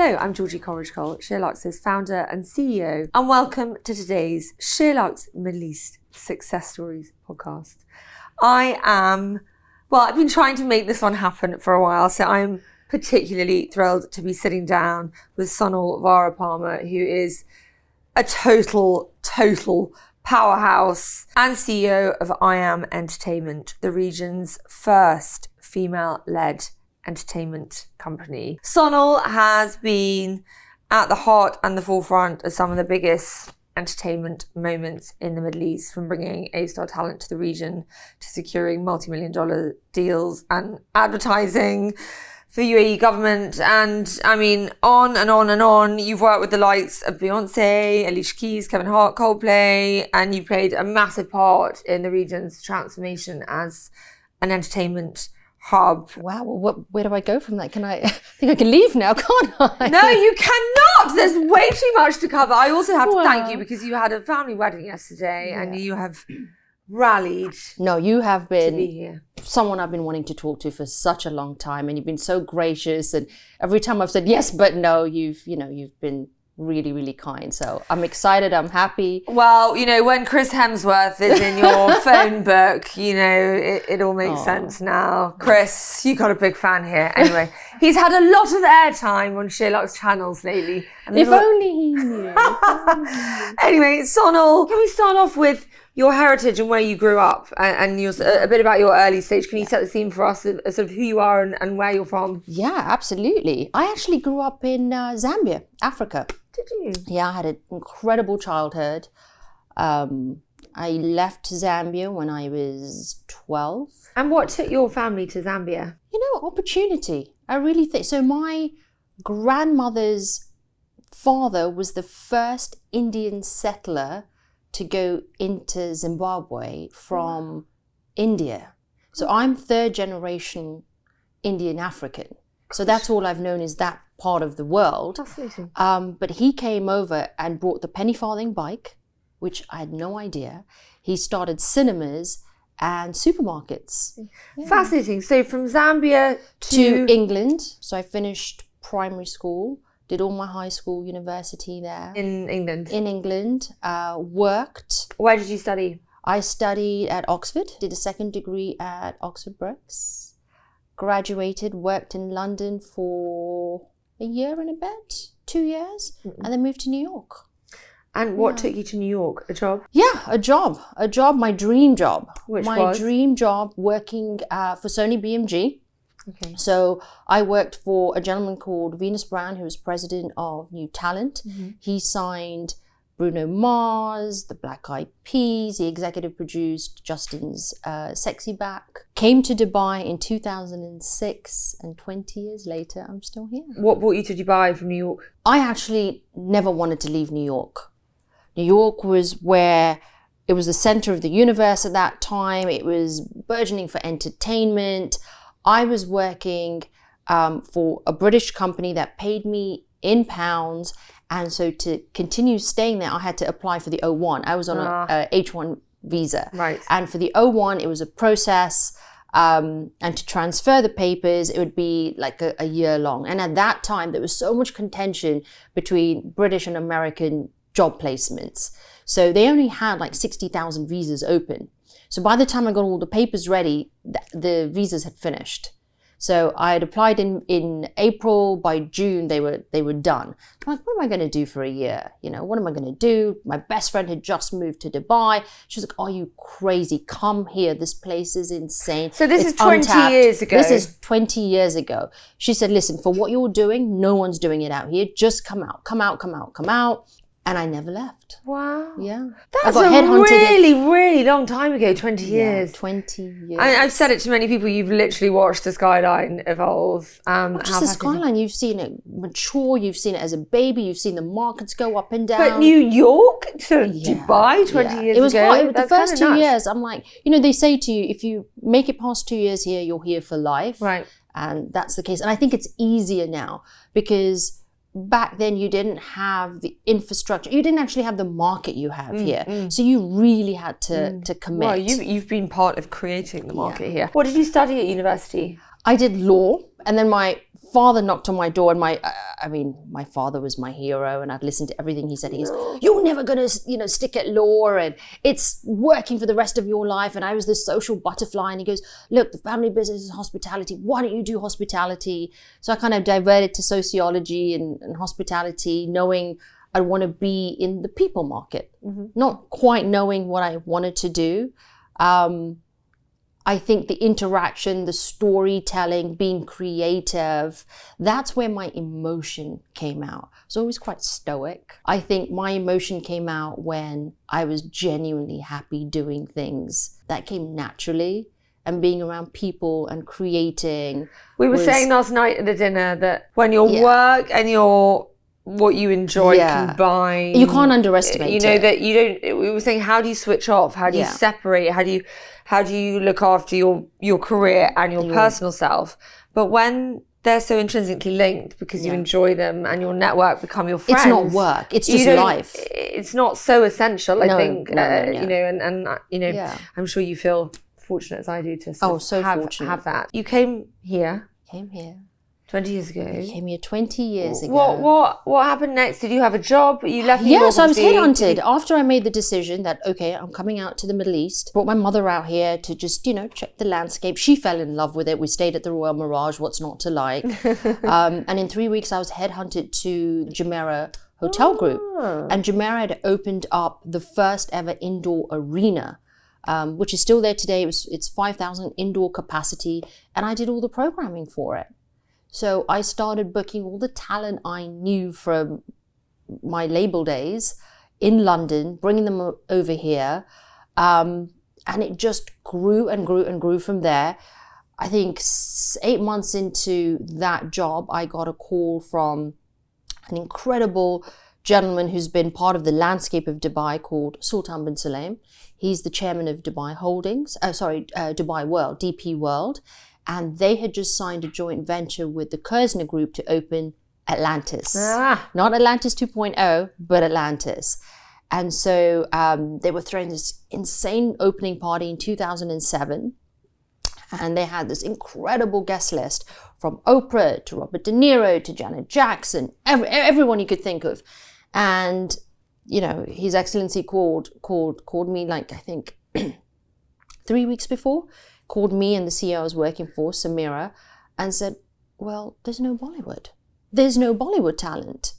Hello, I'm Georgie Coleridge Cole, SheerLuxe's founder and CEO, and welcome to today's SheerLuxe Middle East Success Stories podcast. I've been trying to make this one happen for a while, so I'm particularly thrilled to be sitting down with Sonal Vara-Parmar, who is a total powerhouse and CEO of IAM Entertainment, the region's first female-led entertainment company. Sonal has been at the heart and the forefront of some of the biggest entertainment moments in the Middle East, from bringing A-star talent to the region to securing multi-million-dollar deals and advertising for UAE government, and I mean, on and on and on. You've worked with the likes of Beyoncé, Alicia Keys, Kevin Hart, Coldplay, and you played a massive part in the region's transformation as an entertainment hub. Wow, well, where do I go from that? I think I can leave now, can't I? No, you cannot. There's way too much to cover. I also have to thank you because you had a family wedding yesterday and you have rallied. No, you have been to be here. Someone I've been wanting to talk to for such a long time, and you've been so gracious, and every time I've said yes but no, you've been really kind. So I'm excited, I'm happy. Well, when Chris Hemsworth is in your phone book, it all makes sense now. Chris, you got a big fan here. Anyway, he's had a lot of airtime on SheerLuxe channels lately. If only he knew. Anyway, Sonal, can we start off with your heritage and where you grew up, and a bit about your early stage? Can you set the scene for us of sort of who you are and where you're from? Yeah, absolutely. I actually grew up in Zambia, Africa. Did you? Yeah, I had an incredible childhood. I left Zambia when I was 12. And what took your family to Zambia? Opportunity. I really think so. My grandmother's father was the first Indian settler to go into Zimbabwe from India. So I'm third generation Indian African. So that's all I've known is that part of the world. Fascinating. But he came over and brought the penny farthing bike, which I had no idea. He started cinemas and supermarkets. Yeah. Fascinating. So from Zambia to England. So I finished primary school, did all my high school, university there. In England? In England. Worked. Where did you study? I studied at Oxford, did a second degree at Oxford Brookes. Graduated, worked in London for a year and a bit, 2 years, and then moved to New York. And what took you to New York? A job? Yeah, a job, my dream job. Which my was? Dream job, working for Sony BMG. Okay. So I worked for a gentleman called Venus Brown, who was president of New Talent. Mm-hmm. He signed Bruno Mars, the Black Eyed Peas. He executive produced Justin's Sexy Back. Came to Dubai in 2006, and 20 years later, I'm still here. What brought you to Dubai from New York? I actually never wanted to leave New York. New York was where it was the center of the universe at that time. It was burgeoning for entertainment. I was working for a British company that paid me in pounds. And so to continue staying there, I had to apply for the O1. I was on a H1 visa. Right. And for the O1, it was a process. And to transfer the papers, it would be like a year long. And at that time, there was so much contention between British and American job placements. So they only had like 60,000 visas open. So by the time I got all the papers ready, the visas had finished. So I had applied in April. By June, they were done. I'm like, what am I going to do for a year? What am I going to do? My best friend had just moved to Dubai. She was like, are you crazy? Come here. This place is insane. So this It's is 20 untapped. years ago. This is 20 years ago. She said, listen, for what you're doing, no one's doing it out here. Just come out. And I never left. Wow. Yeah. That's a really long time ago, 20 years. 20 years. I've said it to many people, you've literally watched the skyline evolve. Not just the skyline, you've seen it mature, you've seen it as a baby, you've seen the markets go up and down. But New York to Dubai 20 years ago? It was hard. The first 2 years, I'm like, they say to you, if you make it past 2 years here, you're here for life. Right. And that's the case. And I think it's easier now because back then you didn't have the infrastructure. You didn't actually have the market you have here. So you really had to commit. Well, you've been part of creating the market here. What did you study at university? I did law, and then my father knocked on my door, and I mean, my father was my hero, and I'd listen to everything he said. He goes, "You're never gonna, stick at law, and it's working for the rest of your life." And I was this social butterfly. And he goes, "Look, the family business is hospitality. Why don't you do hospitality?" So I kind of diverted to sociology and hospitality, knowing I want to be in the people market, not quite knowing what I wanted to do. I think the interaction, the storytelling, being creative, that's where my emotion came out. I was always quite stoic. I think my emotion came out when I was genuinely happy doing things that came naturally, and being around people and creating. We were saying last night at the dinner that when your work and your what you enjoy combine, you can't underestimate it. That you don't. We were saying, how do you switch off? How do you separate? How do you look after your career and your personal self? But when they're so intrinsically linked, because you enjoy them and your network become your friends. It's not work. It's just life. It's not so essessential. I think I'm sure you feel fortunate as I do to have that. You came here 20 years ago. I came here 20 years ago. What happened next? Did you have a job? You left New York? Yes, I was headhunted after I made the decision that, okay, I'm coming out to the Middle East. Brought my mother out here to just, check the landscape. She fell in love with it. We stayed at the Royal Mirage. What's not to like? And in 3 weeks, I was headhunted to Jumeirah Hotel Group. And Jumeirah had opened up the first ever indoor arena, which is still there today. It's 5,000 indoor capacity. And I did all the programming for it. So I started booking all the talent I knew from my label days in London, bringing them over here. And it just grew and grew and grew from there. I think 8 months into that job, I got a call from an incredible gentleman who's been part of the landscape of Dubai called Sultan bin Sulaim. He's the chairman of Dubai Holdings, Dubai World, DP World. And they had just signed a joint venture with the Kerzner Group to open Atlantis. Not Atlantis 2.0, but Atlantis. And so they were throwing this insane opening party in 2007. And they had this incredible guest list from Oprah to Robert De Niro to Janet Jackson, everyone you could think of. And, His Excellency called me, I think 3 weeks before. Called me and the CEO I was working for, Samira, and said, well, there's no Bollywood. There's no Bollywood talent.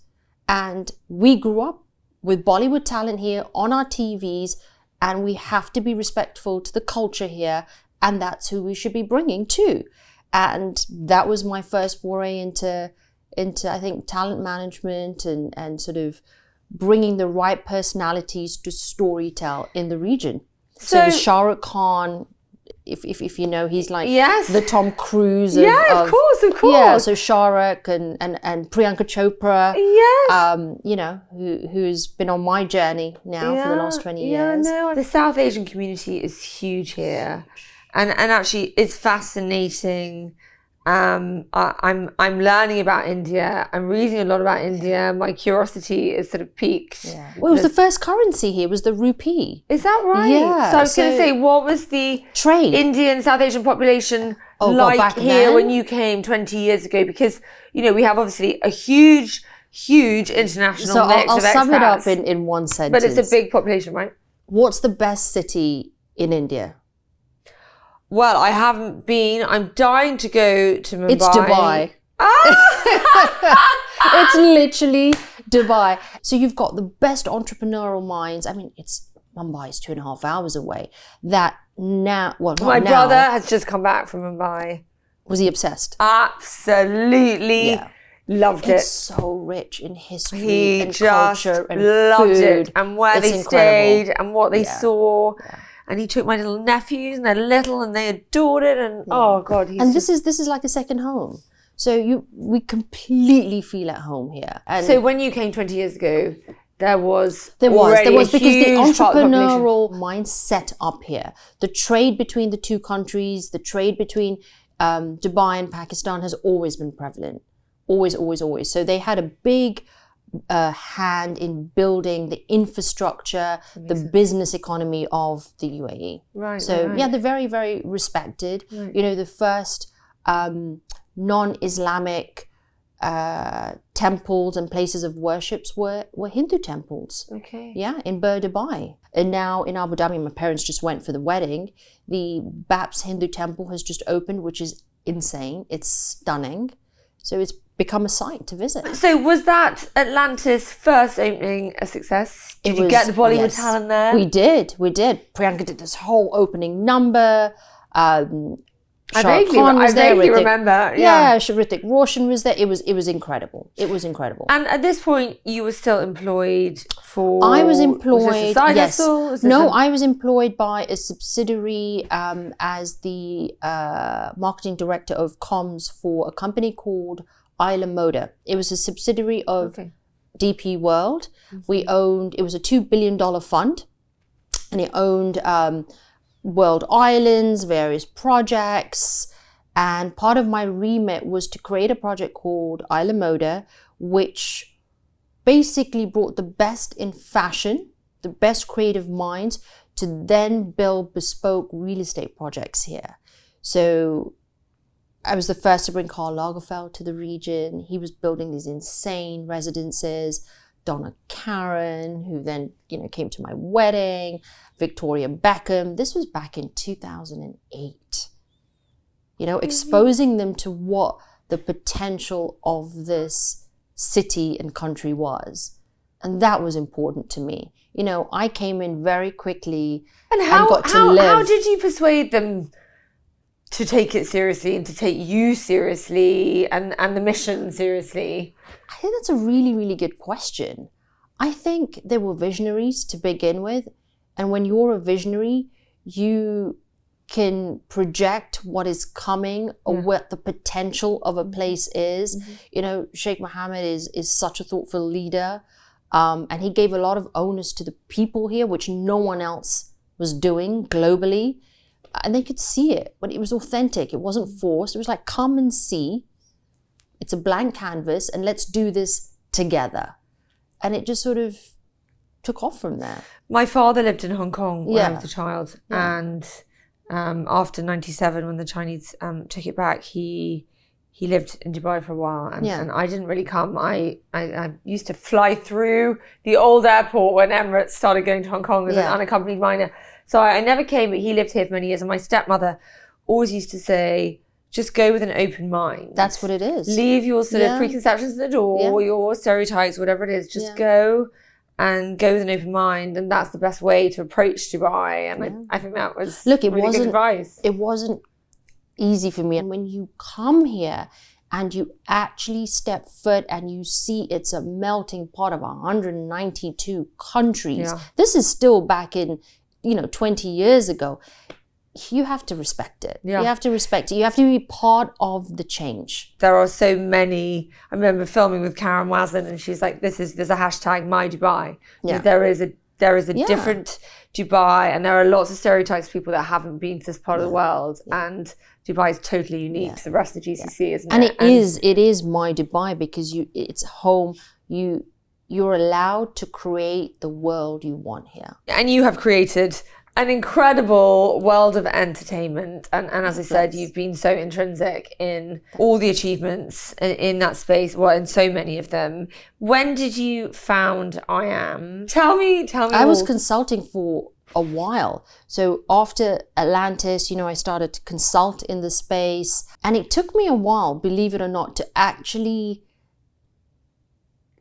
And we grew up with Bollywood talent here on our TVs, and we have to be respectful to the culture here, and that's who we should be bringing too. And that was my first foray into I think, talent management and sort of bringing the right personalities to storytell in the region. So Shah Rukh Khan, if you know, he's like the Tom Cruise of course. Yeah, so Shah Rukh and Priyanka Chopra. Yes. Who's been on my journey now for the last 20 years. The South Asian community is huge here. And actually it's fascinating. I'm learning about India. I'm reading a lot about India. My curiosity is sort of piqued. Yeah. Well, it was the first currency here was the rupee. Is that right? Yeah. So I was going to say, what was the trade Indian South Asian population like here when you came 20 years ago? Because, we have obviously a huge international mix of expats. I'll sum it up in one sentence. But it's a big population, right? What's the best city in India? Well, I haven't been. I'm dying to go to Mumbai. It's Dubai. It's literally Dubai. So you've got the best entrepreneurial minds. I mean, Mumbai is 2.5 hours away. My brother has just come back from Mumbai. Was he obsessed? Absolutely. Yeah. Loved it. It's so rich in history and culture and loved food. It. And where they stayed and what they saw. Yeah. And he took my little nephews, and they're little, and they adored it. And oh God, this is like a second home. So we completely feel at home here. And so when you came 20 years ago, there was because the entrepreneurial mindset up here, the trade between the two countries, the trade between Dubai and Pakistan has always been prevalent, always. So they had a big hand in building the infrastructure, the business economy of the UAE. Right. So they're very, very respected. Right. The first non-Islamic temples and places of worships were Hindu temples. Okay. Yeah, in Dubai. And now in Abu Dhabi, my parents just went for the wedding. The Baps Hindu temple has just opened, which is insane. It's stunning. So it's become a site to visit. So was that Atlantis' first opening a success? Did you get the Bollywood talent there? We did. Priyanka did this whole opening number. I vaguely remember. Yeah, Hrithik Roshan was there. It was incredible. It was incredible. And at this point, you were still employed for... I was employed... Was this a side hustle? No, I was employed by a subsidiary as the marketing director of comms for a company called IAM Motor. It was a subsidiary of DP World. We owned... It was a $2 billion fund. And it owned... World Islands, various projects, and part of my remit was to create a project called IAM Motor, which basically brought the best in fashion, the best creative minds, to then build bespoke real estate projects here. So I was the first to bring Karl Lagerfeld to the region. He was building these insane residences. Donna Karan, who then, came to my wedding, Victoria Beckham. This was back in 2008. Exposing them to what the potential of this city and country was. And that was important to me. I came in very quickly and got to live. How did you persuade them to take it seriously and to take you seriously and the mission seriously? I think that's a really, really good question. I think they were visionaries to begin with. And when you're a visionary, you can project what is coming or what the potential of a place is. Sheikh Mohammed is such a thoughtful leader. And he gave a lot of onus to the people here, which no one else was doing globally. And they could see it, but it was authentic. It wasn't forced. It was like, come and see. It's a blank canvas and let's do this together. And it just sort of took off from there. My father lived in Hong Kong when I was a child. And after 97, when the Chinese took it back, he lived in Dubai for a while. And I didn't really come. I used to fly through the old airport when Emirates started going to Hong Kong as an unaccompanied minor. So I never came, but he lived here for many years. And my stepmother always used to say, just go with an open mind. That's what it is. Leave your sort of preconceptions at the door, your stereotypes, whatever it is. Just go and go with an open mind. And that's the best way to approach Dubai. And I think that was really good advice. It wasn't easy for me. And when you come here and you actually step foot and you see it's a melting pot of 192 countries. This is still back in 20 years ago. You have to respect it. You have to respect it. You have to be part of the change. There are so many. I remember filming with Karen Waslin, and she's like, there's a hashtag My Dubai. There is a different Dubai, and there are lots of stereotypes, people that haven't been to this part of the world. And Dubai is totally unique to the rest of the GCC, isn't it? And it is My Dubai because it's home. You're allowed to create the world you want here. And you have created an incredible world of entertainment. And as I said, you've been so intrinsic in all the achievements in that space, in so many of them. When did you found IAM? Tell me. I was consulting for a while. So after Atlantis, I started to consult in the space. And it took me a while, believe it or not, to actually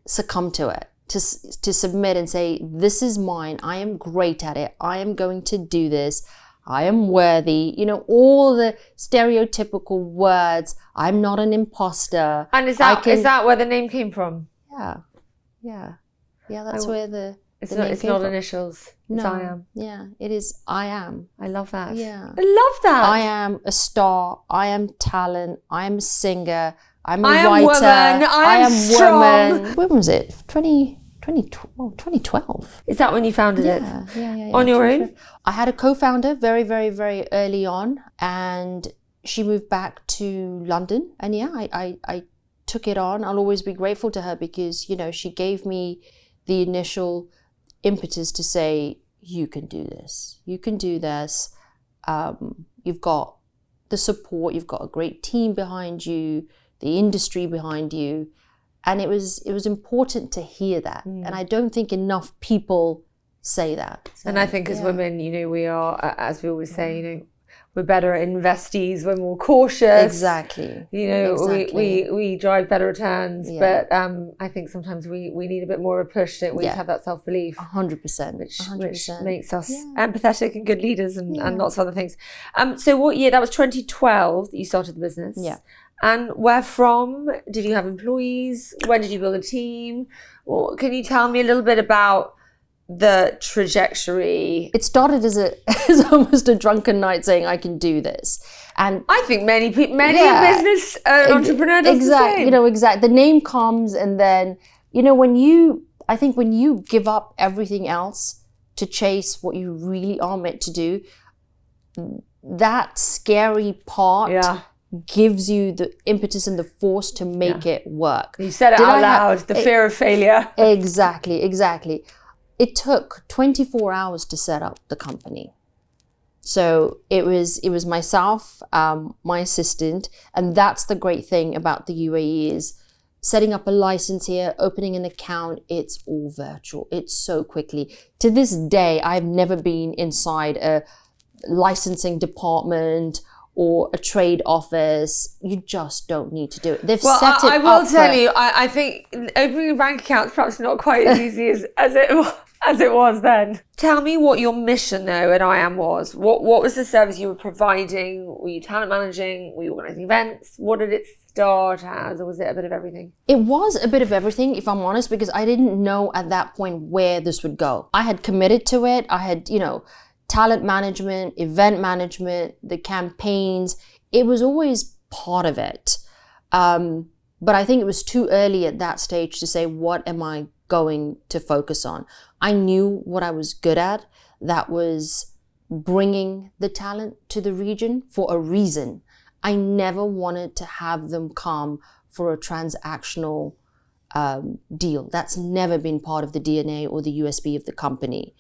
succumb to it. To submit and say, this is mine, I am great at it, I am going to do this, I am worthy, all the stereotypical words, I'm not an imposter. And is that where the name came from? Yeah, that's where the It's not initials, it's no, IAM. Yeah, it is IAM. I love that. Yeah. I love that. I am a star, I am talent, I am a singer, I'm a I am writer, woman, I am strong. woman. When was it? 2012. Is that when you founded it? Yeah. On your own? I had a co-founder very, very, very early on, and she moved back to London. And I took it on. I'll always be grateful to her because, she gave me the initial impetus to say, you can do this. You can do this. You've got the support. You've got a great team behind you. the industry behind you. And it was important to hear that. And I don't think enough people say that. So, and I think as women, we are, as we always say, we're better at investees, we're more cautious. Exactly. We drive better returns, but I think sometimes we need a bit more of a push, don't we, to have that self-belief. 100%. Which makes us empathetic and good leaders and lots of other things. So what year? That was 2012 that you started the business. Yeah. And where from? Did you have employees? When did you build a team? Or can you tell me a little bit about the trajectory? It started as almost a drunken night saying, I can do this. And I think many business entrepreneurs do the same. Exactly. The name comes, and then, when you give up everything else to chase what you really are meant to do, that scary part gives you the impetus and the force to make it work. You said it out loud, the fear of failure. Exactly. It took 24 hours to set up the company. So it was myself, my assistant, and that's the great thing about the UAE is setting up a license here, opening an account, it's all virtual. It's so quickly. To this day, I've never been inside a licensing department or a trade office. You just don't need to do it. They've set it up. I will tell you, I think opening a bank account is perhaps not quite as easy as it was then. Tell me what your mission though at IAM was. What was the service you were providing? Were you talent managing? Were you organising events? What did it start as, or was it a bit of everything? It was a bit of everything, if I'm honest, because I didn't know at that point where this would go. I had committed to it. I had, talent management, event management, the campaigns. It was always part of it. But I think it was too early at that stage to say, what am I going to focus on? I knew what I was good at. That was bringing the talent to the region for a reason. I never wanted to have them come for a transactional deal. That's never been part of the DNA or the USB of the company.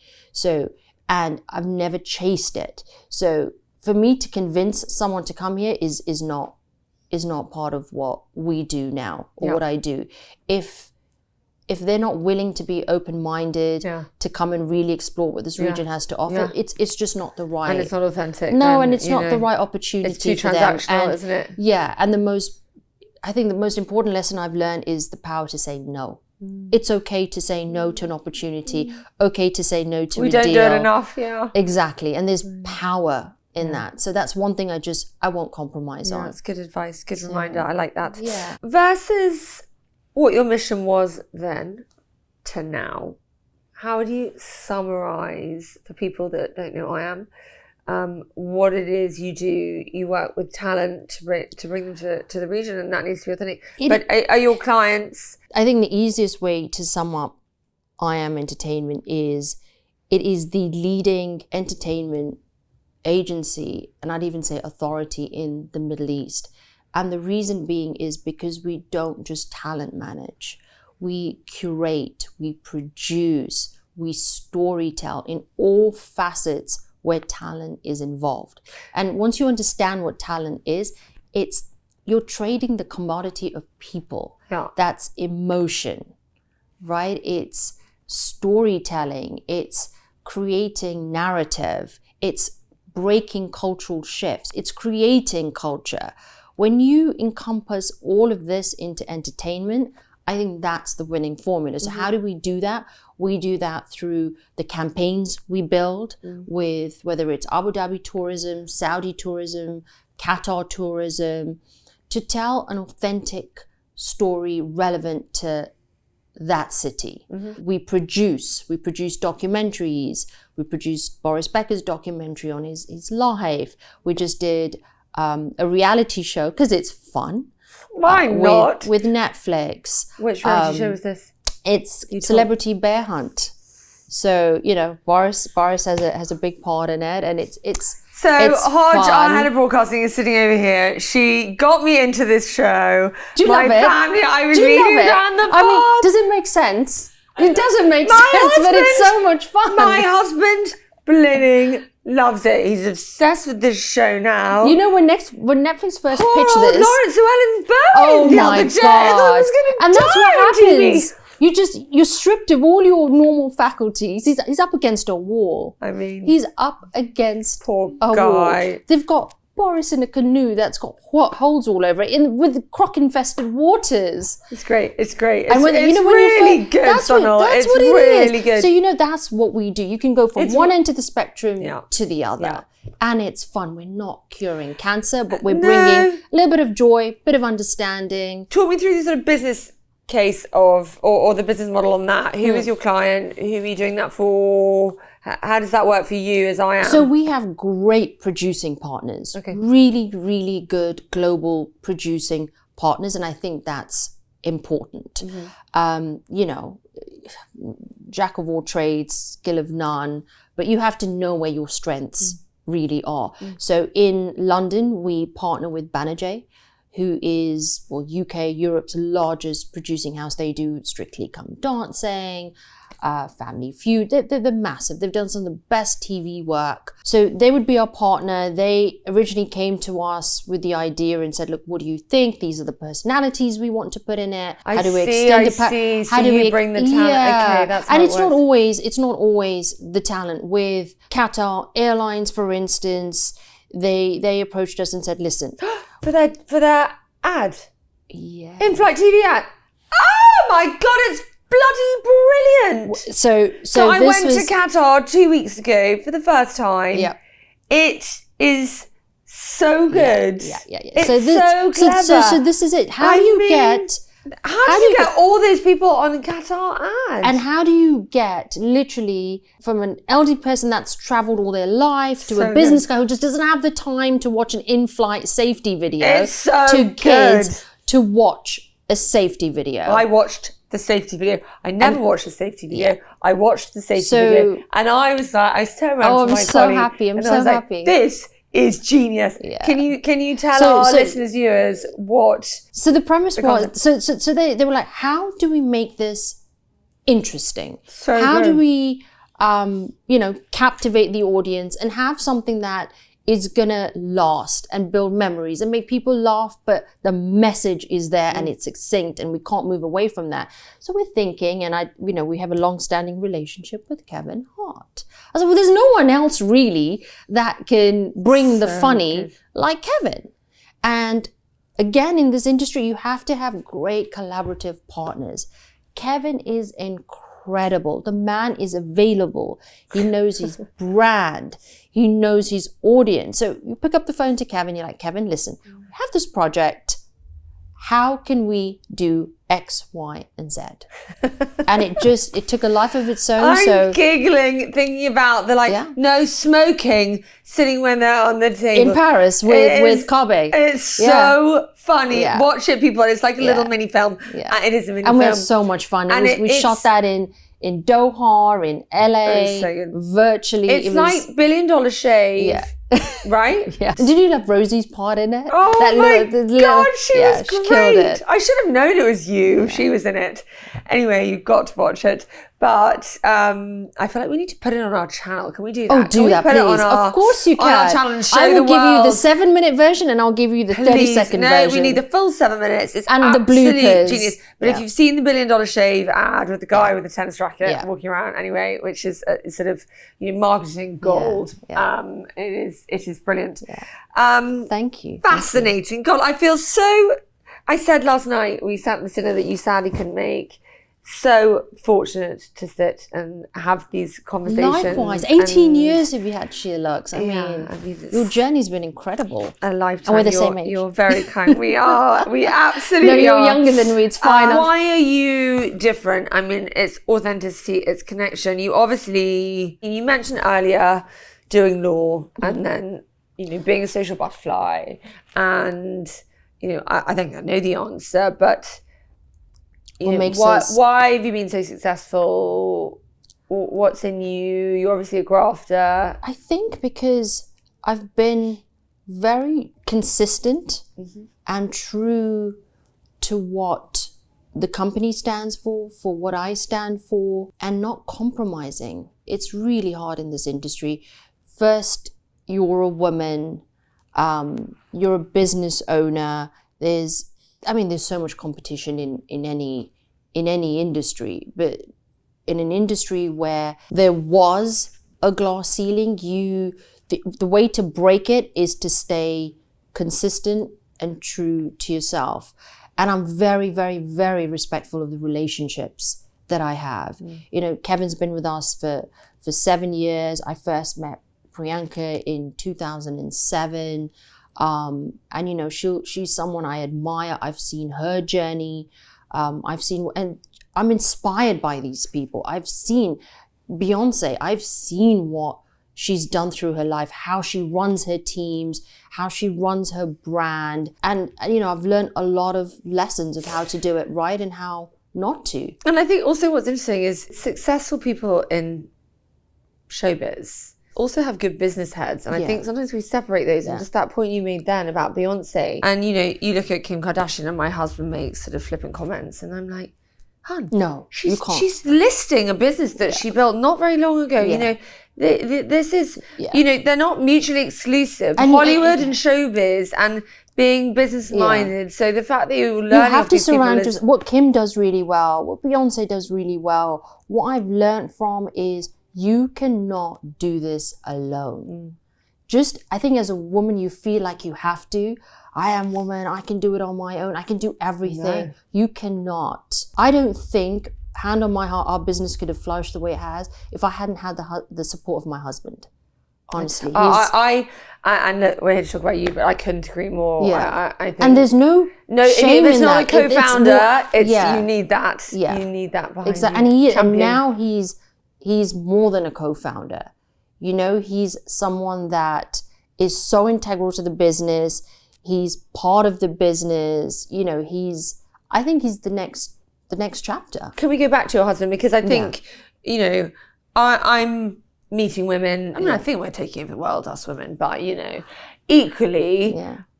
And I've never chased it. So for me to convince someone to come here is not part of what we do now or what I do. If they're not willing to be open-minded to come and really explore what this region has to offer, it's just not the right. And it's not authentic. No, and it's not the right opportunity. It's too for them. transactional, isn't it? Yeah, and I think the most important lesson I've learned is the power to say no. It's okay to say no to an opportunity. Okay to say no to a deal. We don't do it enough, Exactly, and there's power in that. So that's one thing I won't compromise on. That's good advice, good reminder. I like that. Yeah. Versus what your mission was then to now. How do you summarize, for people that don't know IAM, what it is you do? You work with talent to bring them to the region, and that needs to be authentic. But are your clients... I think the easiest way to sum up IAM Entertainment is it is the leading entertainment agency, and I'd even say authority in the Middle East. And the reason being is because we don't just talent manage. We curate, we produce, we storytell in all facets where talent is involved. And once you understand what talent is, you're trading the commodity of people. Yeah. That's emotion, right? It's storytelling. It's creating narrative. It's breaking cultural shifts. It's creating culture. When you encompass all of this into entertainment, I think that's the winning formula. So how do we do that? We do that through the campaigns we build with, whether it's Abu Dhabi tourism, Saudi tourism, Qatar tourism, to tell an authentic story relevant to that city. We produce documentaries. We produced Boris Becker's documentary on his life. We just did a reality show because it's fun. Why not? With Netflix. Which reality show is this? It's Celebrity Bear Hunt. So, Boris has a big part in it, and it's So Hodge, fun. our head of broadcasting, is sitting over here. She got me into this show. Do you love it? Family, I was Do you leading love it? down the path. I mean, does it make sense? It doesn't make sense, but it's so much fun. My husband, blinning, Loves it. He's obsessed with this show now. You know, when Netflix first Poor pitched old this, Lawrence Llewellyn's burned oh the my other day. I thought god! he was gonna And that's die what on TV. happens. You're stripped of all your normal faculties. He's up against a wall. I mean, He's up against poor a guy. wall. They've got Boris in a canoe that's got holes all over it, with croc-infested waters. It's great. It's great. And when it's you really good, Sonal. It's what it really is. good. So, you know, that's what we do. You can go from one end of the spectrum to the other. Yeah. And it's fun. We're not curing cancer, but we're bringing a little bit of joy, bit of understanding. Talk me through the sort of business case of, or the business model on that. Who is your client? Who are you doing that for? How does that work for you as IAM? So we have great producing partners. Okay. Really, really good global producing partners. And I think that's important. You know, jack of all trades, skill of none, but you have to know where your strengths really are. So in London, we partner with Banerjee, who is, well, UK, Europe's largest producing house. They do Strictly Come Dancing, Family Feud. They're massive. They've done some of the best TV work. So they would be our partner. They originally came to us with the idea and said, look, what do you think? These are the personalities we want to put in it. I see. So you bring the talent. Yeah. Okay, that's how and it it's works. not always the talent. With Qatar Airlines, for instance, they approached us and said, listen, for their ad, in-flight TV ad. Oh my god, it's bloody brilliant. So I went to Qatar 2 weeks ago for the first time. Yeah. It is so good. Yeah. It's so clever. So this is it. How do you get all those people on Qatar ads? And how do you get literally from an elderly person that's traveled all their life to a business guy who just doesn't have the time to watch an in-flight safety video to kids to watch a safety video? I watched the safety video. I never watched the safety video. I watched the safety video, and I was like, I turned around to my colleague. I'm so happy. This is genius. Yeah. Can you tell our listeners, viewers, what? So the premise was so they were like, how do we make this interesting? How do we captivate the audience and have something that is gonna last and build memories and make people laugh, but the message is there and it's succinct and we can't move away from that. So we're thinking, and we have a long-standing relationship with Kevin Hart. I said, well, there's no one else really that can bring the funny like Kevin. And again, in this industry, you have to have great collaborative partners. Kevin is incredible. The man is available. He knows his brand. He knows his audience. So you pick up the phone to Kevin, you're like, Kevin, listen, we have this project. How can we do X, Y, and Z? And it took a life of its own. I'm giggling, thinking about the no smoking, sitting when they're on the table. In Paris with Kobe. It's so funny. Yeah. Watch it, people. It's like a little mini film. Yeah. It is a mini film. And we had so much fun. We shot that in Doha, in LA, virtually. It's like $1 billion shave, right? Yeah. Did you have Rosie's part in it? Oh my God, she was great. She killed it. I should have known it was you. Yeah. She was in it. Anyway, you've got to watch it. But I feel like we need to put it on our channel. Can we do that? Oh, do that, please. Of course you can. On our channel and show I will the world. give you the 7-minute version and I'll give you the 30-second version. No, we need the full 7 minutes. It's and absolute the bloopers. Genius. But if you've seen the $1 billion shave ad with the guy with the tennis racket walking around anyway, which is sort of marketing gold, it is brilliant. Yeah. Thank you. Fascinating. God, I feel so... I said last night, we sat at the dinner that you sadly couldn't make. So fortunate to sit and have these conversations. Likewise, 18 years have you had SheerLuxe. I mean, your journey's been incredible. A lifetime. And we're the same age. You're very kind. We are. We absolutely are. No, you're younger than me. It's fine. Why are you different? I mean, it's authenticity, it's connection. You mentioned earlier doing law and then, being a social butterfly. And, I think I know the answer, but... Why have you been so successful? What's in you? You're obviously a grafter. I think because I've been very consistent and true to what the company stands for what I stand for, and not compromising. It's really hard in this industry first, you're a woman, you're a business owner. There's so much competition in any industry, but in an industry where there was a glass ceiling, the way to break it is to stay consistent and true to yourself. And I'm very, very, very respectful of the relationships that I have. You know, Kevin's been with us for 7 years. I first met Priyanka in 2007. And, you know, she's someone I admire. I've seen her journey. And I'm inspired by these people. I've seen Beyoncé. I've seen what she's done through her life, how she runs her teams, how she runs her brand. And, you know, I've learned a lot of lessons of how to do it right and how not to. And I think also what's interesting is successful people in showbiz also have good business heads. And I think sometimes we separate those. And just that point you made then about Beyonce. And, you know, you look at Kim Kardashian and my husband makes sort of flippant comments. And I'm like, hun, no, you can't. She's listing a business that she built not very long ago. You know, this is, you know, they're not mutually exclusive. And Hollywood and showbiz and being business-minded. So the fact that you're learning, you have to surround yourself. What Kim does really well, what Beyonce does really well, what I've learned from is you cannot do this alone. Just, I think as a woman, you feel like you have to. I am woman, I can do it on my own, I can do everything. No. You cannot. I don't think, hand on my heart, our business could have flourished the way it has if I hadn't had the support of my husband. Honestly. And look, we're here to talk about you, but I couldn't agree more. Yeah. I think, and there's no shame it's in not that. A co-founder. You need that. Yeah. You need that behind exactly. you. And now he's more than a co-founder. You know, he's someone that is so integral to the business. He's part of the business. You know, I think he's the next chapter. Can we go back to your husband? Because I think, you know, I'm meeting women. I mean, I think we're taking over the world, us women, but, you know, equally,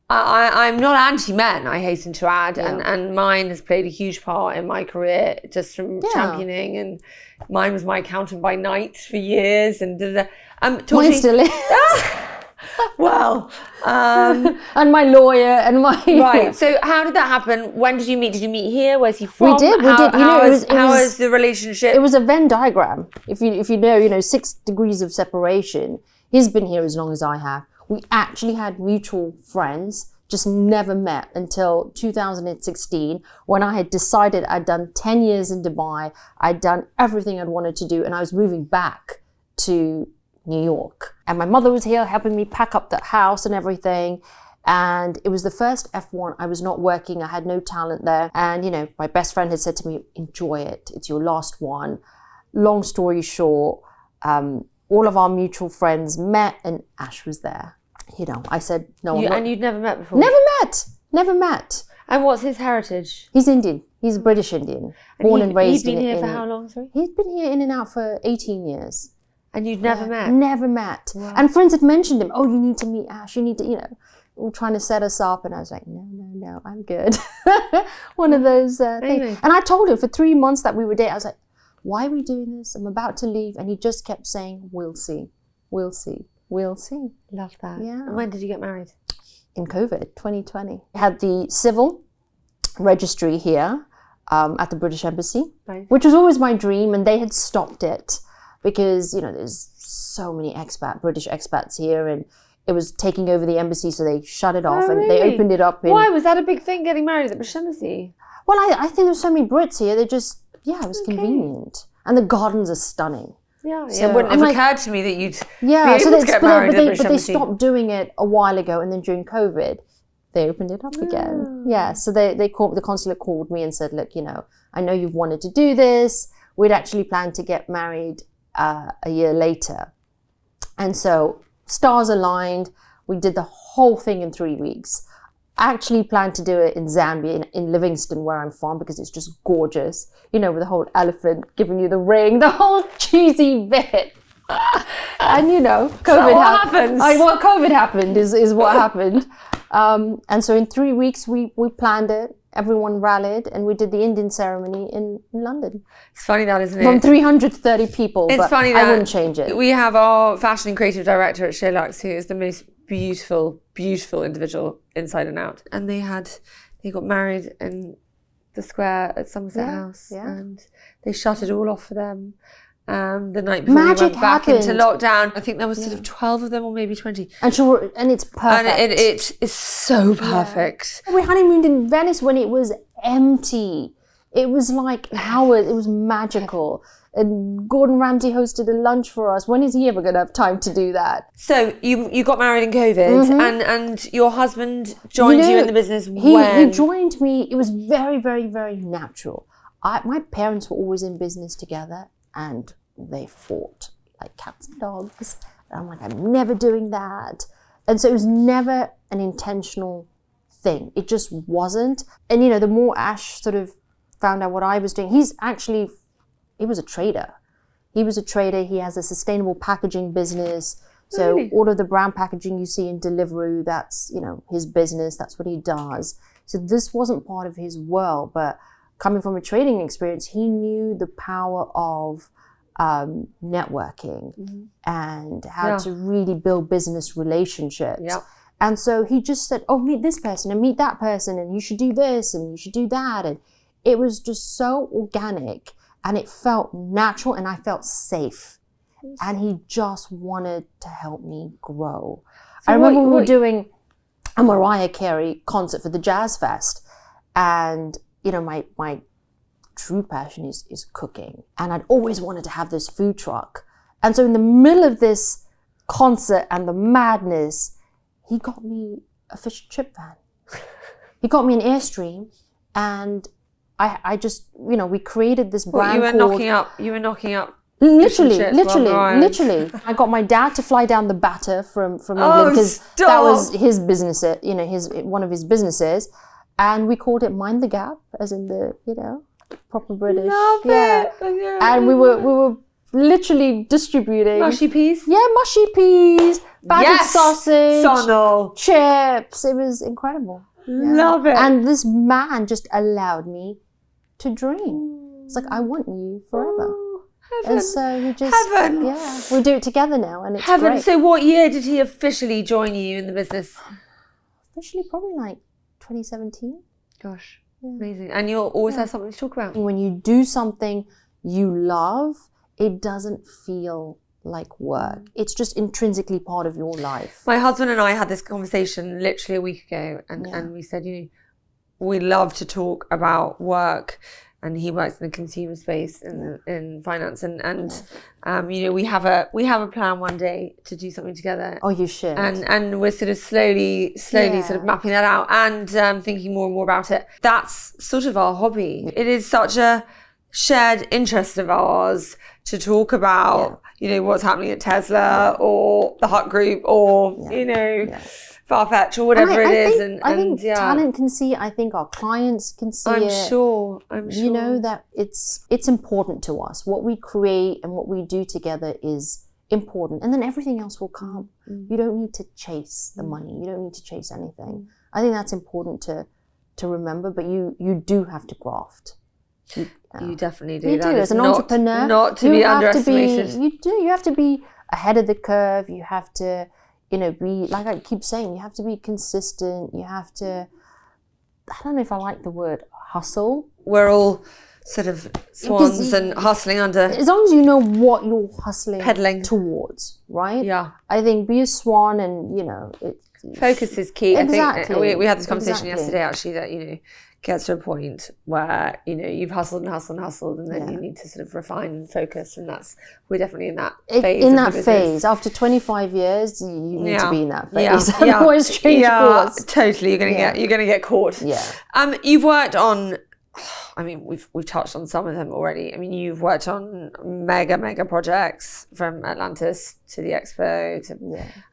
I'm not anti-men, I hasten to add, and mine has played a huge part in my career, just from championing, and mine was my accountant by night for years, and mine still is. Well, and my lawyer and my right. So how did that happen? When did you meet? Did you meet here? Where's he from? We did. You know, how is the relationship? It was a Venn diagram. If you know, 6 degrees of separation. He's been here as long as I have. We actually had mutual friends, just never met until 2016 when I had decided I'd done 10 years in Dubai. I'd done everything I'd wanted to do, and I was moving back to New York. And my mother was here helping me pack up the house and everything. And it was the first F1. I was not working. I had no talent there. And, you know, my best friend had said to me, enjoy it. It's your last one. Long story short, all of our mutual friends met and Ash was there. You know, I said, no. And you'd never met before? Never met. And what's his heritage? He's Indian. He's British Indian. Born and raised in... He's been here for how long, sorry? He's been here in and out for 18 years. And you'd never met? Never met. Wow. And friends had mentioned him. Oh, you need to meet Ash. You need to, you know, all trying to set us up. And I was like, no, I'm good. One of those things. And I told him for 3 months that we were dating, I was like, why are we doing this? I'm about to leave. And he just kept saying, we'll see. We'll see. We'll see. Love that. Yeah. And when did you get married? In COVID, 2020. I had the civil registry here at the British Embassy, which was always my dream. And they had stopped it. Because, you know, there's so many British expats here, and it was taking over the embassy, so they shut it off and they opened it up. Why? Was that a big thing, getting married at the British Embassy? Well, I think there's so many Brits here, they just, it was convenient. And the gardens are stunning. Yeah, so it wouldn't have occurred to me that you'd be able to get married at the British Embassy. But they stopped doing it a while ago, and then during COVID, they opened it up again. Yeah, so the consulate called me and said, look, you know, I know you've wanted to do this. We'd actually planned to get married a year later. And so stars aligned. We did the whole thing in 3 weeks. I actually planned to do it in Zambia, in Livingston, where I'm from, because it's just gorgeous. You know, with the whole elephant giving you the ring, the whole cheesy bit. And, you know, COVID happened. COVID happened is what happened. And so in 3 weeks, we planned it. everyone rallied and we did the Indian ceremony in London. It's funny that, isn't it? From 300 to 30 people, It's but funny that I wouldn't change it. We have our fashion and creative director at SheerLuxe, who is the most beautiful, beautiful individual inside and out. And they got married in the square at Somerset House, and they shut it all off for them. The night before we went back into lockdown, I think there was sort of 12 of them, or maybe 20. And it's perfect. And it is so perfect. We honeymooned in Venice when it was empty. It was like hours. It was magical. And Gordon Ramsay hosted a lunch for us. When is he ever going to have time to do that? So you got married in COVID, and your husband joined you in the business when? He joined me. It was very, very, very natural. My parents were always in business together, and they fought like cats and dogs. And I'm like, I'm never doing that. And so it was never an intentional thing. It just wasn't. And, the more Ash sort of found out what I was doing, he was a trader. He has a sustainable packaging business. So Really? all of the brown packaging you see in Deliveroo, that's, his business. That's what he does. So this wasn't part of his world, but coming from a trading experience, he knew the power of networking and how to really build business relationships. Yep. And so he just said, oh, meet this person and meet that person, and you should do this and you should do that. And it was just so organic, and it felt natural, and I felt safe. And he just wanted to help me grow. So I remember we were doing a Mariah Carey concert for the Jazz Fest, and my true passion is cooking, and I'd always wanted to have this food truck. And so in the middle of this concert and the madness, he got me a fish and chip van. He got me an Airstream, and I just, we created this brand. You were knocking up. Literally. I got my dad to fly down the batter from England, because that was his business. One of his businesses, and we called it Mind the Gap, as in the proper British. Love it. And we were literally distributing mushy peas. Yeah, mushy peas, battered sausage, Sonal, chips. It was incredible. Love it. And this man just allowed me to dream. It's like, I want you forever. Heaven. And so we just, we do it together now, and it's great. So what year did he officially join you in the business? Officially probably like 2017. Gosh, amazing. And you'll always have something to talk about. When you do something you love, it doesn't feel like work. It's just intrinsically part of your life. My husband and I had this conversation literally a week ago, and we said, we love to talk about work, and he works in the consumer space in finance, and we have a plan one day to do something together. Oh, you should. And we're sort of slowly sort of mapping that out, and thinking more and more about it. That's sort of our hobby. It is such a shared interest of ours to talk about, what's happening at Tesla or the Hut Group or Farfetch or whatever it is. I think talent can see. I think our clients can see I'm it. sure. That it's important to us. What we create and what we do together is important, and then everything else will come. You don't need to chase the money. You don't need to chase anything. I think that's important to remember. But you do have to graft. You definitely do. You do. As an entrepreneur, not to be underestimated. You have to be ahead of the curve. You have to, be, like I keep saying, you have to be consistent. You have to, I don't know if I like the word hustle. We're all sort of swans and hustling under. As long as you know what you're hustling pedaling towards, right? Yeah. I think be a swan, and, focus is key. Exactly. I think we had this conversation yesterday, actually, that, gets to a point where, you've hustled, and then you need to sort of refine and focus, and we're definitely in that phase. In that phase, after 25 years, you need to be in that phase. Yeah. Otherwise, change course. Totally. You're gonna get caught. Yeah. You've worked on, we've touched on some of them already. You've worked on mega projects, from Atlantis to the Expo to,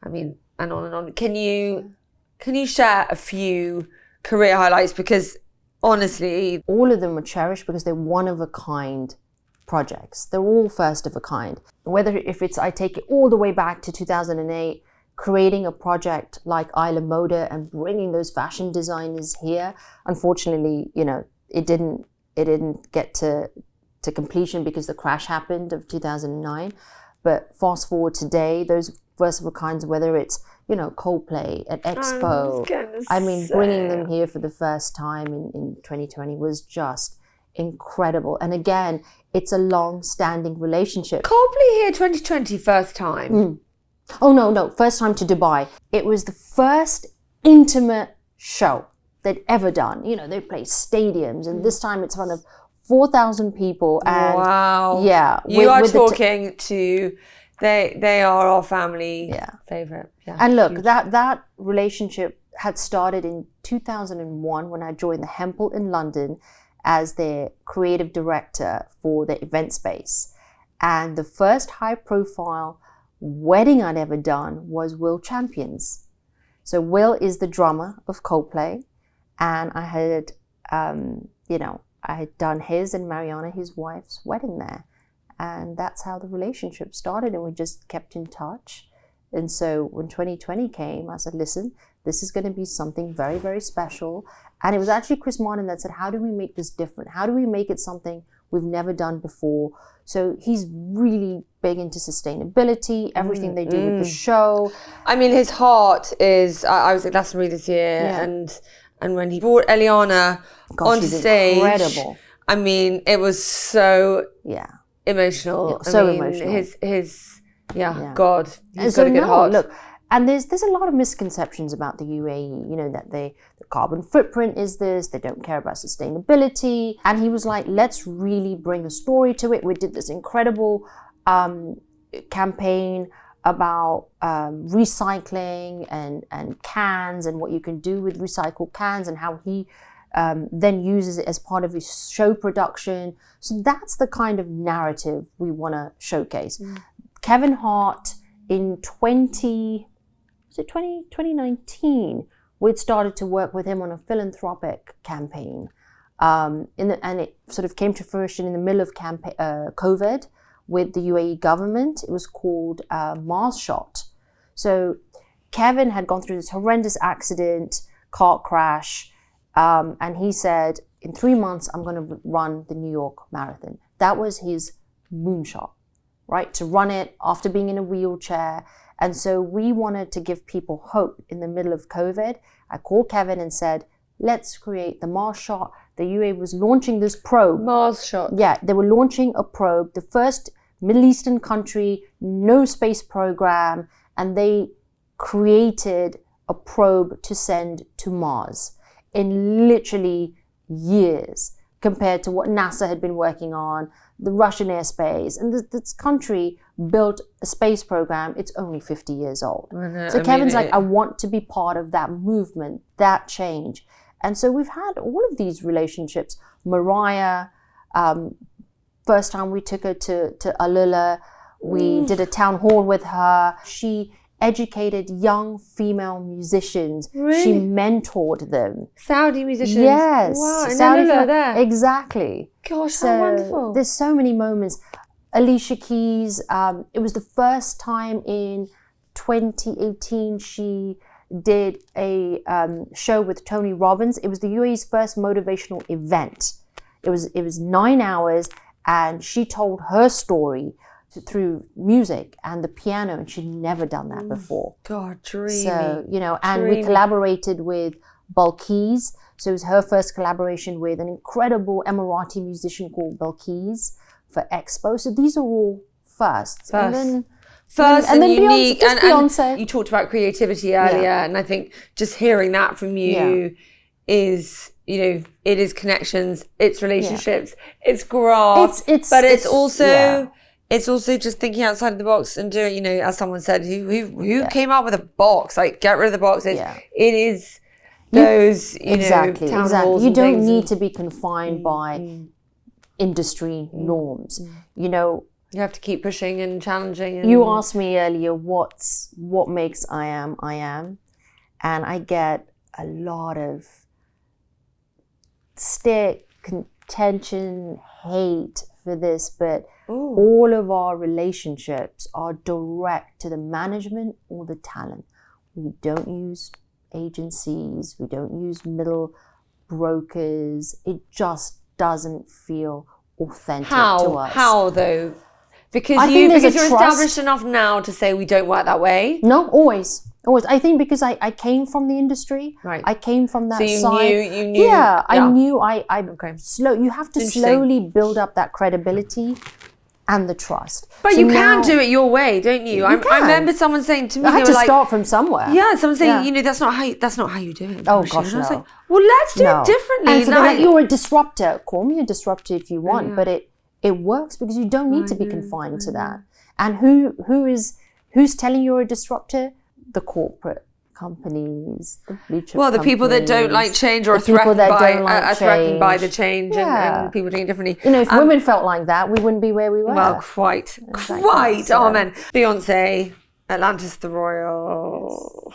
and on and on. Can you share a few career highlights? Because honestly, all of them are cherished because they're one-of-a-kind projects. They're all first of a kind. Whether if it's, I take it all the way back to 2008, creating a project like Isla Moda and bringing those fashion designers here. Unfortunately, it didn't get to completion because the crash happened of 2009. But fast forward today, those first of a kinds, whether it's Coldplay at Expo, bringing them here for the first time in 2020 was just incredible. And again, it's a long-standing relationship. Coldplay here 2020 first time. Oh no, first time to Dubai. It was the first intimate show they'd ever done. They play stadiums, and this time it's in front of 4,000 people. And wow. Yeah. You are talking to, they are our family favorite. Yeah. And look, that relationship had started in 2001 when I joined the Hempel in London as their creative director for the event space. And the first high profile wedding I'd ever done was Will Champion's. So Will is the drummer of Coldplay, and I had, I had done his and Mariana, his wife's, wedding there. And that's how the relationship started, and we just kept in touch. And so when 2020 came, I said, listen, this is going to be something very, very special. And it was actually Chris Martin that said, how do we make this different? How do we make it something we've never done before? So he's really big into sustainability, everything they do with the show. I mean, his heart is, I was at Glastonbury this year, and when he brought Eliana onto stage, incredible. I mean, it was so emotional. Yeah, so emotional. His God, he's got a good heart. Look, and there's a lot of misconceptions about the UAE, that the carbon footprint is this, they don't care about sustainability. And he was like, let's really bring a story to it. We did this incredible campaign about recycling and cans and what you can do with recycled cans, and how he then uses it as part of his show production. So that's the kind of narrative we want to showcase. Kevin Hart in 2019, we'd started to work with him on a philanthropic campaign. And it sort of came to fruition in the middle of COVID with the UAE government. It was called Mars Shot. So Kevin had gone through this horrendous accident, car crash, and he said, in 3 months, I'm going to run the New York Marathon. That was his moonshot, right? To run it after being in a wheelchair. And so we wanted to give people hope in the middle of COVID. I called Kevin and said, let's create the Mars Shot. The UAE was launching this probe. Mars Shot. Yeah, they were launching a probe, the first Middle Eastern country, no space program, and they created a probe to send to Mars in literally years compared to what NASA had been working on, the Russian airspace. And this country built a space program. It's only 50 years old. So Kevin's like, I want to be part of that movement, that change. And so we've had all of these relationships. Mariah, first time we took her to Alula, we did a town hall with her. She educated young female musicians. Really? She mentored them. Saudi musicians? Yes. Wow, and Saudi there. Exactly. Gosh, So how wonderful. there's so many moments. Alicia Keys, it was the first time in 2018 she did a show with Tony Robbins. It was the UAE's first motivational event. It was 9 hours, and she told her story through music and the piano, and she'd never done that before. God, dreamy. So, and we collaborated with Balkis. So it was her first collaboration with an incredible Emirati musician called Balkis for Expo. So these are all firsts. First And and then unique. Beyonce. And you talked about creativity earlier, and I think just hearing that from you is, it is connections, it's relationships, it's graft, but it's also just thinking outside of the box and doing, as someone said, who came up with a box? Like, get rid of the boxes. It is those, exactly. town halls. You don't need to be confined by industry norms. You have to keep pushing and challenging. And you asked me earlier, what makes I Am, and I get a lot of stick, contention, hate for this, but all of our relationships are direct to the management or the talent. We don't use agencies. We don't use middle brokers. It just doesn't feel authentic to us. How though? Because I you're think there's a trust. established enough now to say we don't work that way. No, always. I think because I came from the industry. Right. I came from that So you side. knew. Yeah, I knew. Okay. You have to slowly build up that credibility and the trust. But So you now- can do it your way, don't you? I remember someone saying to me, I had they to were like, start from somewhere. yeah, someone saying, Yeah. you know, that's not how you do it. Oh, Roshi. gosh, And I was no. like, well, let's do it differently. And so they're like, you're a disruptor. Call me a disruptor if you want, but it works because you don't need to be confined to that. And who's telling you you're a disruptor? The corporate companies, the blue chip the people that don't like change or are threatened by the change and people doing it differently. You know, if women felt like that, we wouldn't be where we were. Well, quite. Amen. Beyonce, Atlantis the Royal.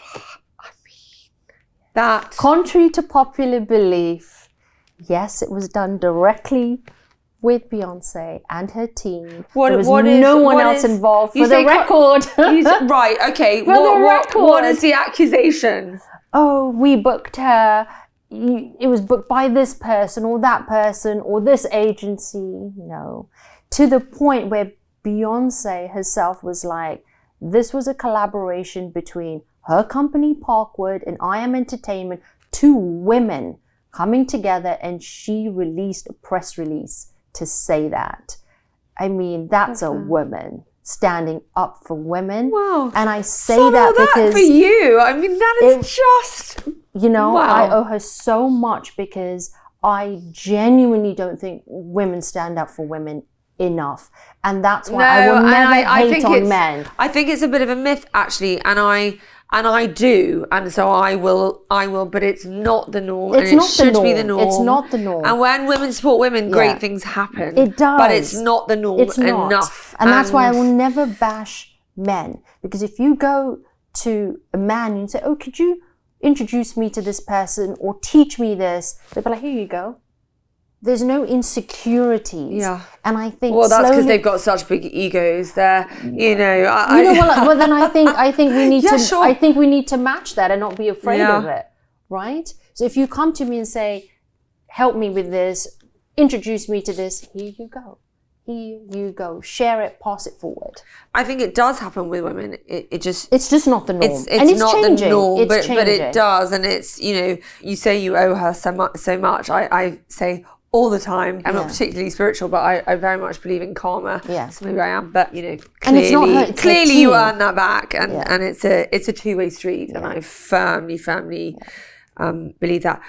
I mean, that. Contrary to popular belief, yes, it was done directly with Beyonce and her team. There was no one else involved. For the record. Right, okay. record. What is the accusation? Oh, we booked her. It was booked by this person or that person or this agency. No. To the point where Beyonce herself was like, this was a collaboration between her company, Parkwood, and IAM Entertainment, two women coming together, and she released a press release to say that. I mean, that's a woman standing up for women. Wow. And I say that because for you. I mean, that is just, you know, wow. I owe her so much because I genuinely don't think women stand up for women enough. And that's why I will never hate on men. I think it's a bit of a myth, actually, and I do, and so I will, but it's not the norm. It's and not it should the norm. be the norm. It's not the norm. And when women support women, great things happen. It does. But it's not the norm enough. And that's why I will never bash men. Because if you go to a man and say, oh, could you introduce me to this person or teach me this? They'll be like, here you go. There's no insecurities. Yeah. And I think that's because they've got such big egos. They're, well, then I think we need to. sure. I think we need to match that and not be afraid of it, right? So if you come to me and say, "Help me with this, introduce me to this," here you go. Here you go. Share it, pass it forward. I think it does happen with women. It's just not the norm. It's not changing. the norm, It's but it does, and it's, you know, you say you owe her so much. I say all the time. I'm not particularly spiritual, but I very much believe in karma. Yes. So maybe I am, but you know, And it's not her, it's clearly her you team. earn that back, and it's a two-way street, and I firmly believe that.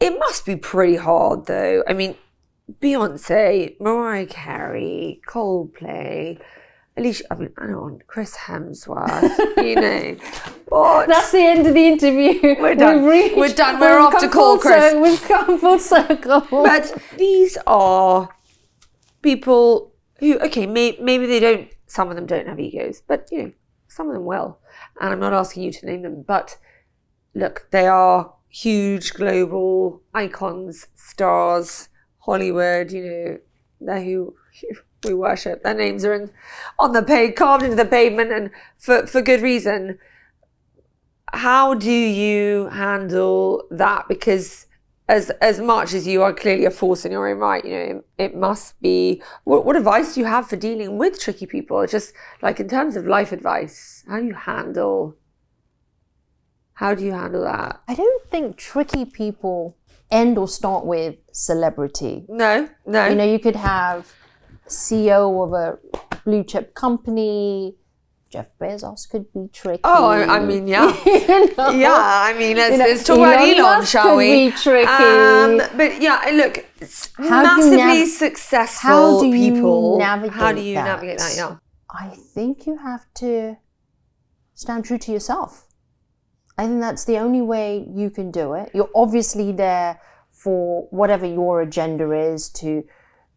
It must be pretty hard, though. I mean, Beyonce, Mariah Carey, Coldplay, Alicia, I don't want Chris Hemsworth, you know. But that's the end of the interview. We're done. We're done. We're off to call Chris. We've come full circle. But these are people who, okay, maybe they don't, some of them don't have egos, but, you know, some of them will. And I'm not asking you to name them, but look, they are huge global icons, stars, Hollywood, you know, they're who we worship. Their names are carved into the pavement, and for good reason. How do you handle that? Because as much as you are clearly a force in your own right, you know, it must be. What advice do you have for dealing with tricky people? Just like in terms of life advice, how do you handle that? I don't think tricky people end or start with celebrity. No. You know, you could have CEO of a blue chip company. Jeff Bezos could be tricky. Oh, I mean, yeah. You know? Yeah, I mean, let's talk about Elon, shall we? Be tricky. But yeah, look, massively successful people. How do you navigate that? Yeah. I think you have to stand true to yourself. I think that's the only way you can do it. You're obviously there for whatever your agenda is, to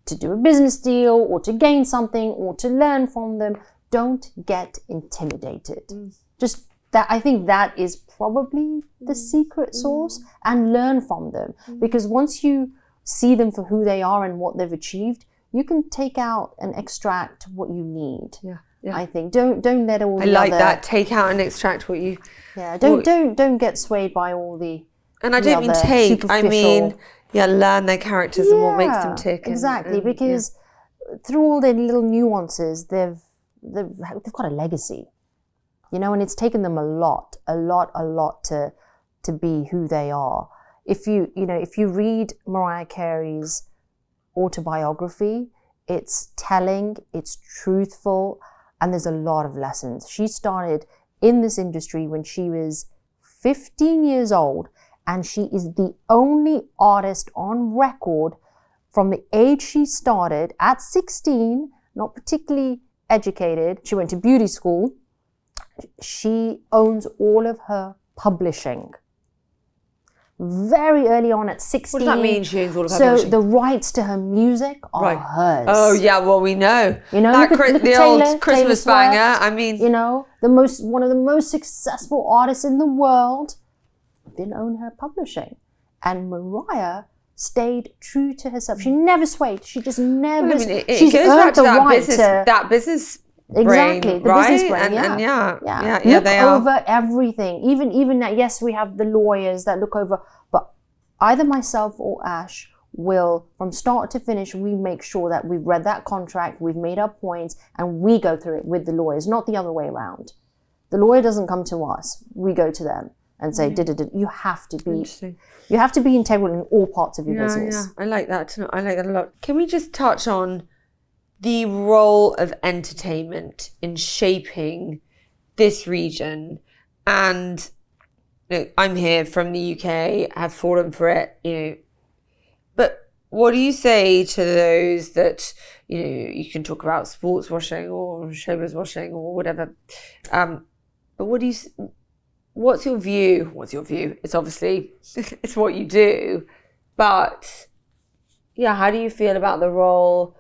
do a business deal or to gain something or to learn from them. Don't get intimidated. Just that, I think that is probably the secret sauce, and learn from them. Because once you see them for who they are and what they've achieved, you can take out and extract what you need. Yeah. I think don't let all. I like that. Take out and extract what you. Yeah. Don't get swayed by all the. And I don't mean take. I mean, learn their characters and what makes them tick. Exactly, because through all their little nuances, they've got a legacy, and it's taken them a lot to be who they are. If you read Mariah Carey's autobiography, it's telling, it's truthful, and there's a lot of lessons. She started in this industry when she was 15 years old, and she is the only artist on record from the age she started at 16, not particularly educated. She went to beauty school. She owns all of her publishing. Very early on at 16. What does that mean, she owns all of her So publishing? the rights to her music are hers. Oh, yeah, well, we know. Look at the Taylor, old Christmas Taylor Swift, banger, I mean... one of the most successful artists in the world didn't own her publishing. And Mariah stayed true to herself. She never swayed. She just never... Well, I mean, it she's goes earned back to the that right business, to... that business Exactly, brain, the right? business brain, Look they over everything. Even that, yes, we have the lawyers that look over, but either myself or Ash will, from start to finish, we make sure that we've read that contract, we've made our points, and we go through it with the lawyers, not the other way around. The lawyer doesn't come to us; we go to them and say, You have to be integral in all parts of your business. Yeah, I like that. I like that a lot. Can we just touch on the role of entertainment in shaping this region? And I'm here from the UK, have fallen for it, but what do you say to those that, you can talk about sports washing or showbiz washing or whatever, but what's your view? It's obviously, it's what you do, but how do you feel about the role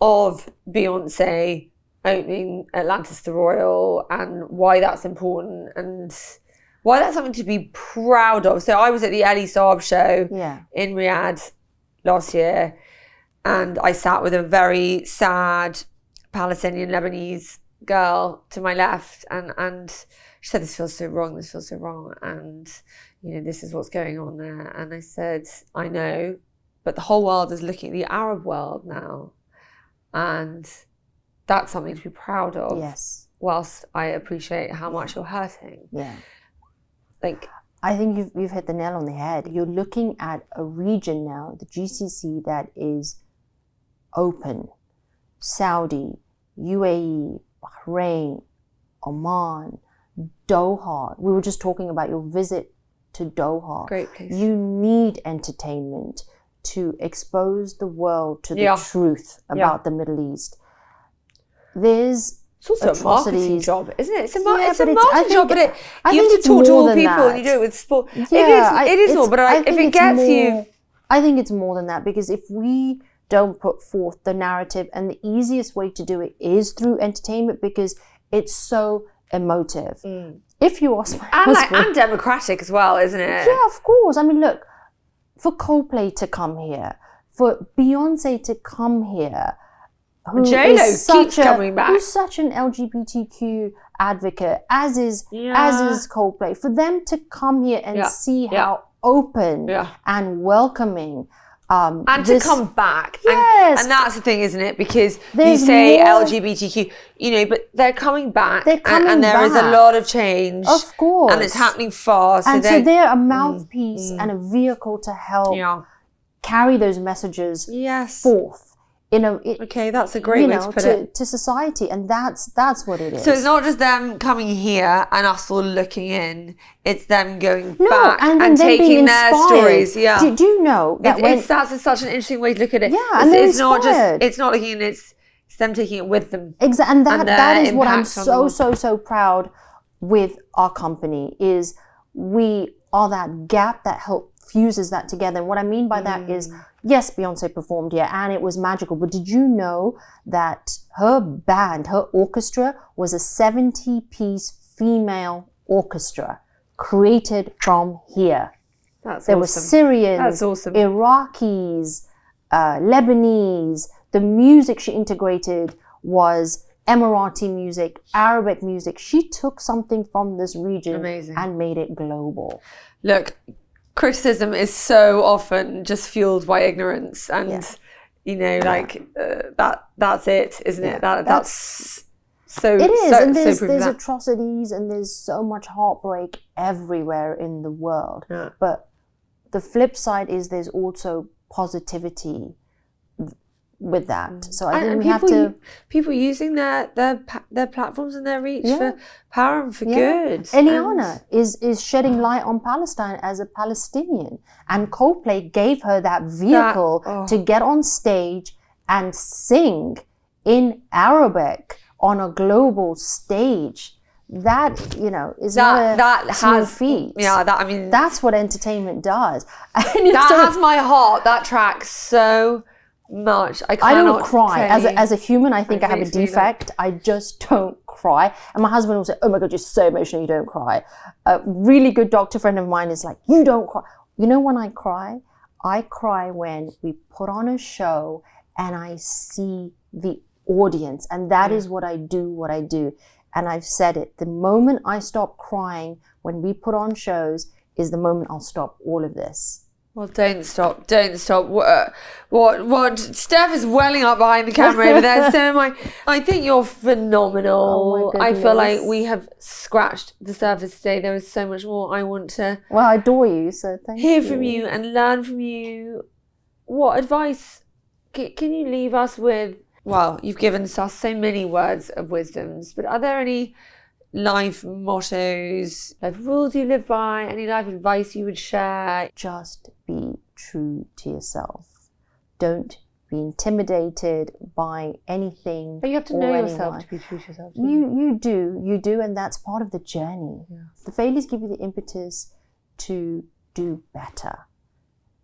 of Beyoncé opening Atlantis the Royal, and why that's important and why that's something to be proud of? So I was at the Ali Saab show in Riyadh last year, and I sat with a very sad Palestinian Lebanese girl to my left, and she said, this feels so wrong, and this is what's going on there. And I said, I know, but the whole world is looking at the Arab world now. And that's something to be proud of. Yes. Whilst I appreciate how much you're hurting. Yeah. I think you've hit the nail on the head. You're looking at a region now, the GCC, that is open. Saudi, UAE, Bahrain, Oman, Doha. We were just talking about your visit to Doha. Great place. You need entertainment to expose the world to the truth about the Middle East. It's also atrocities. A marketing job, isn't it? It's a marketing job, but you have to talk to all people and you do it with sport. Yeah, it is all, but if it gets you... I think it's more than that, because if we don't put forth the narrative, and the easiest way to do it is through entertainment, because it's so emotive. If you ask my husband... And democratic as well, isn't it? Yeah, of course. I mean, look, for Coldplay to come here, for Beyoncé to come here, J-Lo keeps coming back. Who's such an LGBTQ advocate, as is Coldplay, for them to come here and see how open and welcoming and to come back. Yes. And that's the thing, isn't it? Because you say LGBTQ, but they're coming back. And there is a lot of change. Of course. And it's happening fast. And so they're a mouthpiece and a vehicle to help carry those messages forth. Okay, that's a great way to put it. To society, and that's what it is. So it's not just them coming here and us all looking in; it's them going back and taking their stories. Yeah. Do you know that that's such an interesting way to look at it? Yeah, and it's not looking in; it's them taking it with them. Exactly, and that is what I'm so proud with our company, is we are that gap that fuses that together. And what I mean by that is, yes, Beyoncé performed here and it was magical, but did you know that her band, her orchestra, was a 70-piece female orchestra created from here? There were Syrians, Iraqis, Lebanese, The music she integrated was Emirati music, Arabic music. She took something from this region and made it global. Look, criticism is so often just fueled by ignorance, and you know, like that's it, isn't it? That's so. It is, so, and there's that. atrocities and there's so much heartbreak everywhere in the world. Yeah. But the flip side is there's also positivity with that. So I think we have to people using their platforms and their reach for power and for good. Eliana is shedding light on Palestine as a Palestinian, and Coldplay gave her that vehicle to get on stage and sing in Arabic on a global stage. That, you know, is not a small feat. Yeah, that, I mean, that's what entertainment does. And that has my heart. That track so much. I don't cry as a human. I think I have a defect. I just don't cry. And my husband will say, "Oh my God, you're so emotional. You don't cry." A really good doctor friend of mine is like, "You don't cry." You know when I cry? I cry when we put on a show and I see the audience, and that is what I do. And I've said it. The moment I stop crying when we put on shows is the moment I'll stop all of this. Well, don't stop. What? Steph is welling up behind the camera over there. So I think you're phenomenal. Oh my I goodness. feel like we have scratched the surface today. There is so much more I want to I adore you, so thank you. Hear from you and learn from you. What advice can you leave us with? Well, you've given us so many words of wisdoms, but are there any life mottos, life rules you live by, any life advice you would share? Just be true to yourself. Don't be intimidated by anything. But you have to know yourself to be true to yourself. You do, and that's part of the journey. Yeah. The failures give you the impetus to do better,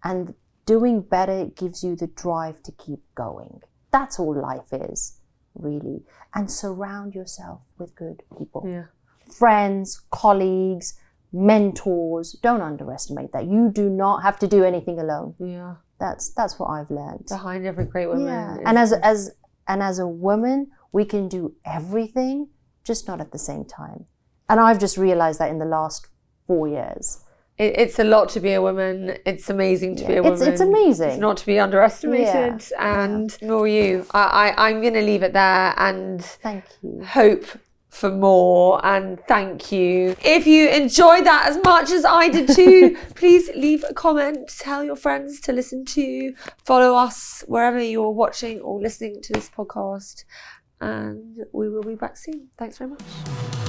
and doing better gives you the drive to keep going. That's all life is, really. And surround yourself with good people. Yeah. Friends, colleagues, mentors. Don't underestimate that. You do not have to do anything alone. Yeah. That's what I've learned. Behind every great woman. Yeah. And as a woman, we can do everything, just not at the same time. And I've just realized that in the last 4 years. It's a lot to be a woman. It's amazing to be a woman. It's amazing. It's not to be underestimated. Yeah. And nor you. I'm going to leave it there and thank you. Hope for more, and thank you. If you enjoyed that as much as I did too, please leave a comment, tell your friends to listen to, follow us wherever you're watching or listening to this podcast, and we will be back soon. Thanks very much.